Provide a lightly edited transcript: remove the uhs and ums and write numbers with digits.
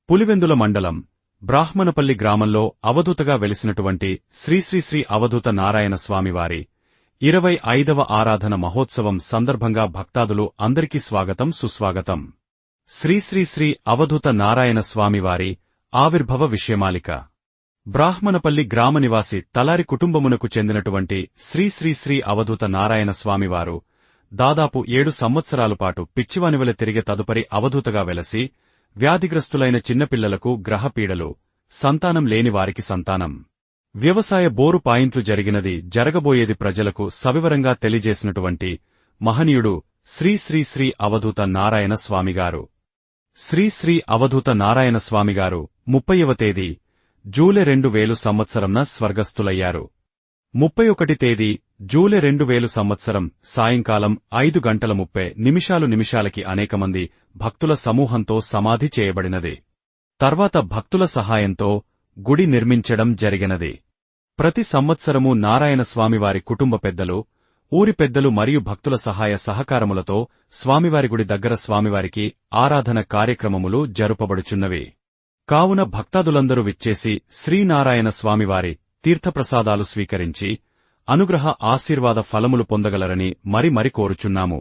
పులివెందుల మండలం బ్రాహ్మణపల్లి గ్రామంలో అవధూతగా వెలిసినటువంటి శ్రీ అవధూత నారాయణ స్వామివారి 25వ ఆరాధన మహోత్సవం సందర్భంగా భక్తాదులు అందరికీ స్వాగతం సుస్వాగతం. శ్రీ అవధూత నారాయణ స్వామివారి ఆవిర్భవ విషయమాలిక. బ్రాహ్మణపల్లి గ్రామ నివాసి తలారి కుటుంబమునకు చెందినటువంటి శ్రీ అవధూత నారాయణ స్వామివారు దాదాపు 7 సంవత్సరాల పాటు పిచ్చివానివలె తిరిగే తదుపరి అవధూతగా వెలసి వ్యాధిగ్రస్తులైన చిన్నపిల్లలకు గ్రహపీడలు, సంతానం లేని వారికి సంతానం, వ్యవసాయ బోరు పాయింట్లు జరిగినది జరగబోయేది ప్రజలకు సవివరంగా తెలియజేసినటువంటి మహనీయుడు శ్రీ అవధూత నారాయణ స్వామిగారు. శ్రీ అవధూత నారాయణ స్వామిగారు 30వ తేదీ జూలై 2000 సంవత్సరంన స్వర్గస్థులయ్యారు. 31 తేదీ జూలై 2000 సంవత్సరం సాయంకాలం 5:30 నిమిషాలకి అనేకమంది భక్తుల సమూహంతో సమాధి చేయబడినది. తర్వాత భక్తుల సహాయంతో గుడి నిర్మించడం జరిగినది. ప్రతి సంవత్సరము నారాయణ స్వామివారి కుటుంబ పెద్దలు, ఊరి పెద్దలు మరియు భక్తుల సహాయ సహకారములతో స్వామివారి గుడి దగ్గర స్వామివారికి ఆరాధన కార్యక్రమములు జరుపబడుచున్నవి. కావున భక్తాదులందరూ విచ్చేసి శ్రీనారాయణ స్వామివారి తీర్థప్రసాదాలు స్వీకరించి అనుగ్రహ ఆశీర్వాద ఫలములు పొందగలరని మరి కోరుచున్నాము.